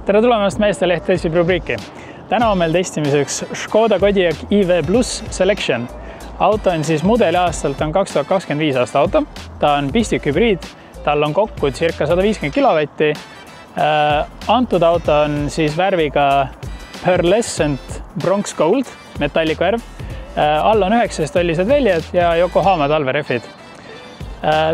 Tere tulemast Meesteleht testib rubriiki. Täna on meil testimiseks Škoda Kodiaq EV Plus Selection. Auto on siis mudeli aastalt on 2025 aasta auto. Ta on pistikhübriid, tal on kokku circa 150 kilovatti. Antud auto on siis värviga Pearlescent Bronze Gold, metallikvärv. All on 9-tollised väljad ja Yokohama talverehvid.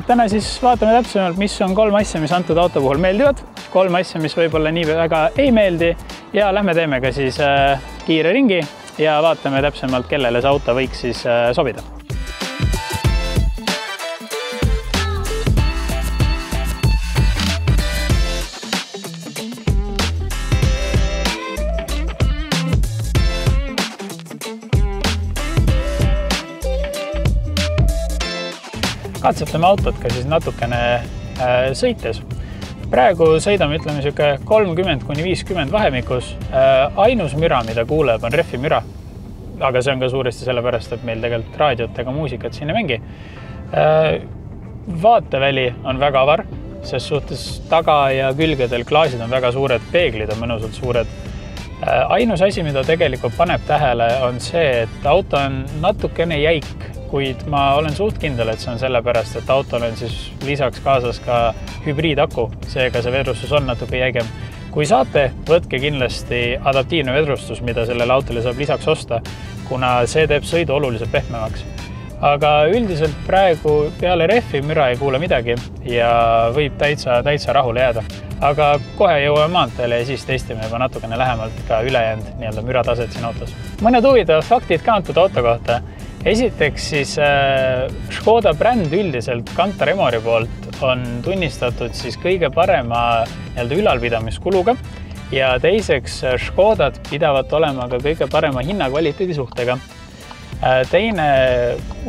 Täna siis vaatame täpsemalt, mis on 3 asja, mis antud auto puhul meeldivad. 3 asja, mis võib-olla nii väga ei meeldi ja lähme teeme ka siis kiire ringi ja vaatame täpsemalt, kellele see auto võiks siis sobida. Katsetame autot ka siis natukene sõites. Praegu sõidame, ütleme, 30–50 vahemikus. Ainus müra, mida kuuleb, on rehvi müra. Aga see on ka suuresti sellepärast, et meil tegelikult raadiot ega muusikat siin ei mängi. Vaateväli on väga avar, sest suhtes taga ja külgedel klaasid on väga suured, peeglid on mõnusalt suured. Ainus asi, mida tegelikult paneb tähele, on see, et auto on natukene jäik, kuid ma olen suht kindel, et see on sellepärast, et autol on siis lisaks kaasas ka hübriidaku, seega see vedrustus on natuke jäigem. Kui saate, võtke kindlasti adaptiivne vedrustus, mida sellele autole saab lisaks osta, kuna see teeb sõidu oluliselt pehmemaks. Aga üldiselt praegu peale rehvi müra ei kuule midagi ja võib täitsa rahule jääda. Aga kohe jõuame maanteele ja siis testime juba natukene lähemalt ka ülejäänud mürataset siin autos. Mõned huvitavad faktid ka antud auto kohta. Esiteks siis Škoda bränd üldiselt Kantar Emori poolt on tunnistatud siis kõige parema ülalpidamiskuluga ja teiseks Škodad pidavat olema ka kõige parema hinna-kvaliteedi suhtega. Teine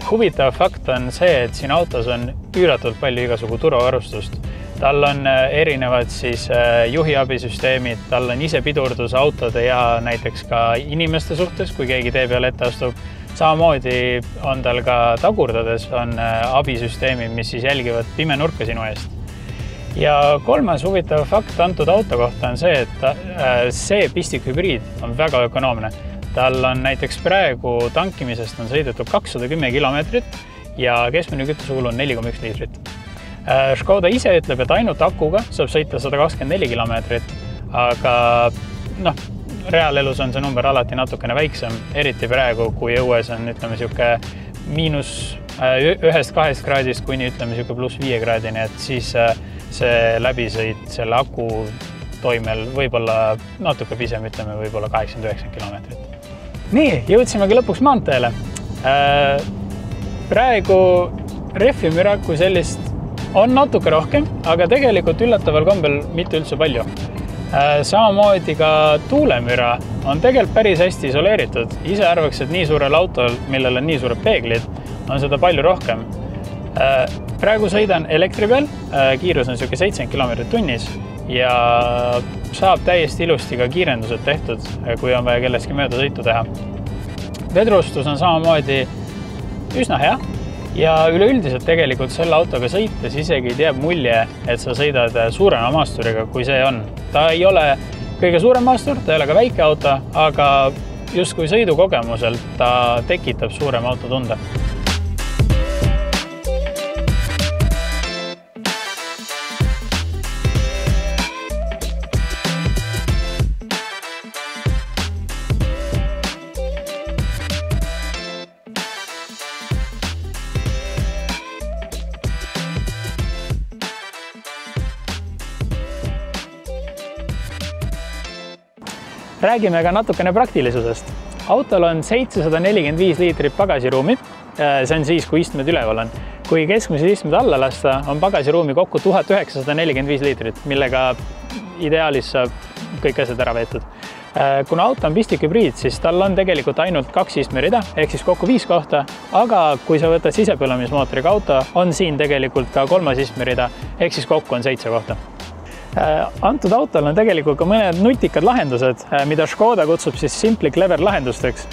huvitav fakt on see, et siin autos on üüratult palju igasugu turvavarustust. Tal on erinevad siis juhiabisüsteemid, tal on ise pidurdus autode ja näiteks ka inimeste suhtes, kui keegi tee peale ette astub. Samamoodi on tal ka tagurdades on abisüsteemid, mis siis jälgivad pime nurka sinu eest. Ja kolmas huvitav fakt antud auto kohta on see, et see pistikhübriid on väga ökonoomne. Tal on näiteks praegu tankimisest on sõidetud 210 kilomeetrit ja keskmine kütusehull on 4,1 liitrit. Škoda ise ütleb, et ainult akuga saab sõita 124 kilomeetrit, aga reaalelus on see number alati natukene väiksem, eriti praegu, kui õues on miinus 1-2 kraadist kuni pluss 5 kraadini, et siis see läbisõit selle aku toimel võib-olla natuke pisem, võib-olla 80-90 kilomeetrit. Nii, jõudsimegi lõpuks maanteele. Praegu rehvimüra kui sellist on natuke rohkem, aga tegelikult üllataval kombel mitte üldse palju. Samamoodi ka tuulemüra on tegelikult päris hästi isoleeritud. Ise arvaks, et nii suurel autol, millel on nii suured peeglid, on seda palju rohkem. Praegu sõidan elektri peal, kiirus on 70 km tunnis ja saab täiesti ilusti ka kiirendused tehtud, kui on vaja kellestki mööda sõitu teha. Vedrustus on samamoodi üsna hea ja üleüldiselt tegelikult selle autoga sõites isegi teeb mulje, et sa sõidad suurema maasturiga, kui see on. Ta ei ole kõige suurem maastur, ta ei ole ka väike auto, aga just kui sõidukogemuselt ta tekitab suurem auto tunde. Räägime ka natukene praktilisusest. Autol on 745 liitrit pagasiruumi, see on siis, kui istmed üleval on. Kui keskmised istmed alla lasta, on pagasiruumi kokku 1945 liitrit, millega ideaalis saab kõik asjad ära veetud. Kuna auto on pistikhübriid, siis tal on tegelikult ainult 2 istmerida, ehk siis kokku 5 kohta, aga kui sa võtad sisepõlemismootoriga auto, on siin tegelikult ka 3 istmerida, ehk siis kokku on 7 kohta. Antud autol on tegelikult ka mõned nutikad lahendused, mida Škoda kutsub siis Simply Clever lahendusteks.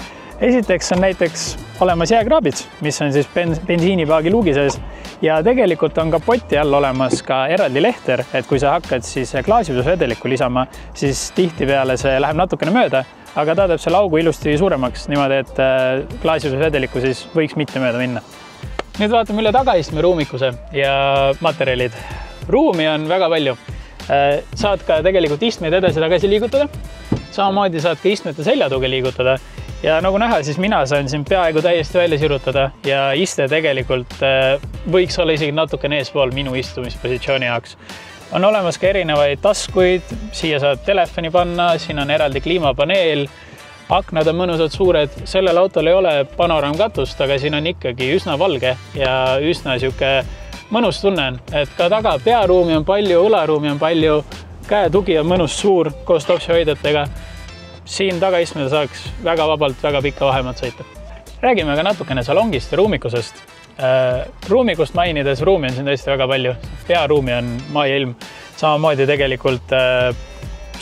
Esiteks on näiteks olemas jääkraabid, mis on siis bensiinipaagi luugi sees ja tegelikult on kapoti all olemas ka eraldi lehter, et kui sa hakkad siis klaasipidusvedelikku lisama, siis tihtipeale see läheb natukene mööda, aga ta teeb selle augu ilusti suuremaks niimoodi, et klaasipidusvedelikku siis võiks mitte mööda minna. Nüüd vaatame üle tagaistme ruumikuse ja materjalid. Ruumi on väga palju. Saad ka tegelikult istmeid edasi-tagasi liigutada. Samamoodi saad ka istmete seljatuge liigutada. Ja nagu näha, siis mina saan siin peaaegu täiesti välja sirutada ja iste tegelikult võiks olla isegi natukene eespool minu istumispositsiooni jaoks. On olemas ka erinevaid taskuid, siia saad telefoni panna, siin on eraldi kliimapaneel, aknad on mõnusad suured, sellel autol ei ole panoraamkatust, aga siin on ikkagi üsna valge ja üsna siuke mõnus tunnen, et ka taga pearuumi on palju, õlaruumi on palju, käetugi on mõnus suur koos topsihoidjatega. Siin tagaistmel saaks väga vabalt väga pikka vahemaad sõita. Räägime ka natukene salongist ja ruumikusest. Ruumikust mainides ruumi on siin tõesti väga palju. Pearuumi on maa ja ilm. Samamoodi tegelikult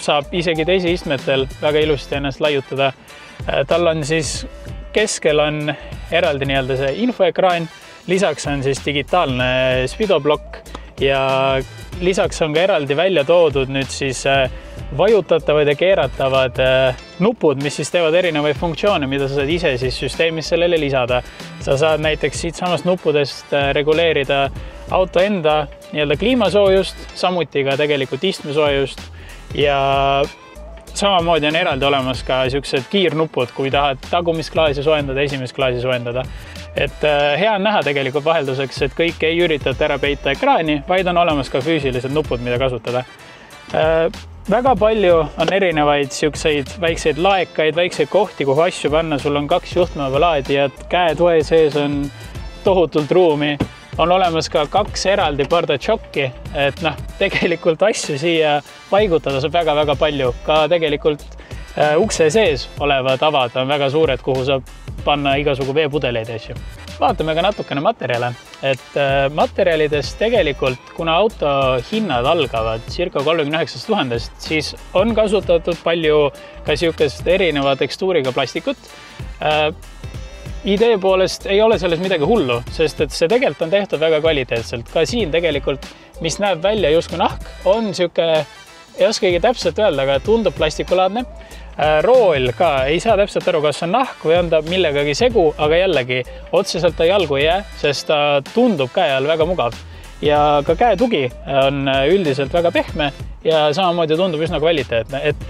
saab isegi teisi istmetel väga ilusti ennast laiutada. Tal on siis keskel on eraldi nii-öelda see infoekraan, lisaks on siis digitaalne spidoblokk ja lisaks on ka eraldi välja toodud nüüd siis vajutatavad ja keeratavad nupud, mis siis teevad erinevaid funktsioone, mida sa saad ise siis süsteemis sellele lisada. Sa saad näiteks siit samast nuppudest reguleerida auto enda nii-öelda kliimasoojust, samuti ka tegelikult istmesoojust ja samamoodi on eraldi olemas ka siuksed kiirnupud, kui tahad tagumisklaasi soojendada, esimesklaasi soojendada. Et hea on näha tegelikult vahelduseks, et kõik ei üritata ära peita ekraani, vaid on olemas ka füüsilised nupud, mida kasutada. Väga palju on erinevaid siukseid väikseid laekaid, väikseid kohti, kuhu asju panna. Sul on 2 juhtmevalaadijat, käetoe sees on tohutult ruumi. On olemas ka 2 eraldi pardatšokki, et tegelikult asju siia paigutada saab väga-väga palju. Ka tegelikult ukse sees olevad avad on väga suured, kuhu saab panna igasugu veepudeleid asju. Vaatame ka natukene materjale, et materjalidest tegelikult, kuna auto hinnad algavad circa 39 000, siis on kasutatud palju ka siukest erineva tekstuuriga plastikut. Idee poolest ei ole selles midagi hullu, sest et see tegelikult on tehtud väga kvaliteetselt. Ka siin tegelikult, mis näeb välja justkui nahk, on siuke, ei oskagi täpselt öelda, aga tundub plastikulaadne. Rool ka ei saa täpselt aru, kas on nahk või on ta millegagi segu, aga jällegi otseselt ta jalgu ei jää, sest ta tundub käe all väga mugav. Ja ka käetugi on üldiselt väga pehme ja samamoodi tundub üsna kvaliteetne, et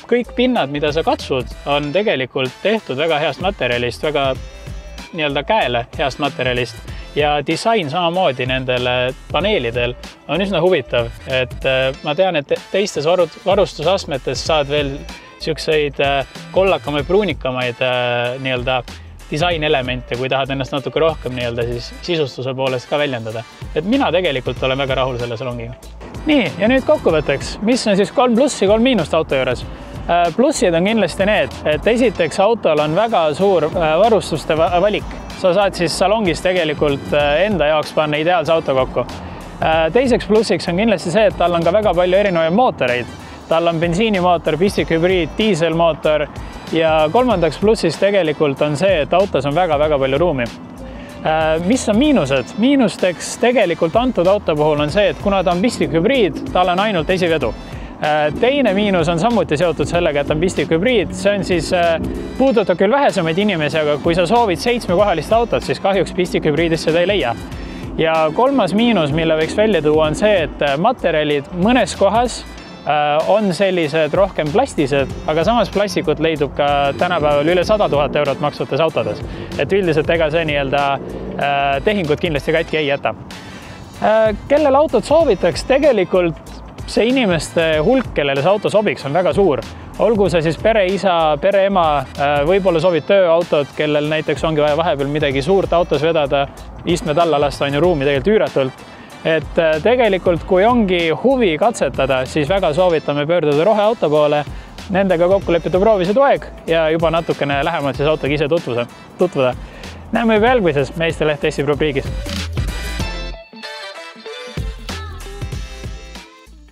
kõik pinnad, mida sa katsud, on tegelikult tehtud väga heast materjalist, väga nii-öelda käele heast materjalist ja disain samamoodi nendele paneelidel on üsna huvitav, et ma tean, et teistes varustusastmetes saad veel siukseid kollakamaid, pruunikamaid nii-öelda disainelemente, kui tahad ennast natuke rohkem nii-öelda siis sisustuse poolest ka väljendada. Et mina tegelikult olen väga rahul selle salongiga. Nii, ja nüüd kokkuvõtteks, mis on siis 3 plussi, 3 miinust auto juures? Plussid on kindlasti need, et esiteks autol on väga suur varustuste valik. Sa saad siis salongis tegelikult enda jaoks panna ideaalse auto kokku. Teiseks plussiks on kindlasti see, et tal on ka väga palju erinevaid mootoreid. Tal on bensiinimootor, pistikhübriid, diiselmootor ja kolmandaks plussist tegelikult on see, et autos on väga-väga palju ruumi. Mis on miinused? Miinusteks tegelikult antud auto puhul on see, et kuna ta on pistikhübriid, tal on ainult esivedu. Teine miinus on samuti seotud sellega, et on pistikhübriid. See on siis puudutab küll vähesemaid inimesi, aga kui sa soovid 7-kohalist autot, siis kahjuks pistikhübriidist seda ei leia. Ja kolmas miinus, mille võiks välja tuua, on see, et materjalid mõnes kohas on sellised rohkem plastised, aga samas plastikut leidub ka tänapäeval üle 100 000 eurot maksvates autodes. Et üldiselt ega see nii-öelda tehingut kindlasti katki ei jäta. Kellel autot soovitaks, tegelikult see inimeste hulk, kellele see auto sobiks, on väga suur. Olgu see siis pereisa, pereema, võib-olla soovid tööautot, kellel näiteks ongi vaja vahepeal midagi suurt autos vedada, istmed alla lasta on ju ruumi tegelikult üüratult. Et tegelikult, kui ongi huvi katsetada, siis väga soovitame pöörduda roheauto poole, nendega kokku leppida proovisõiduaeg ja juba natukene lähemalt siis autoga ise tutvuda. Näeme juba järgmises Meisterleht Eesti rubriigis.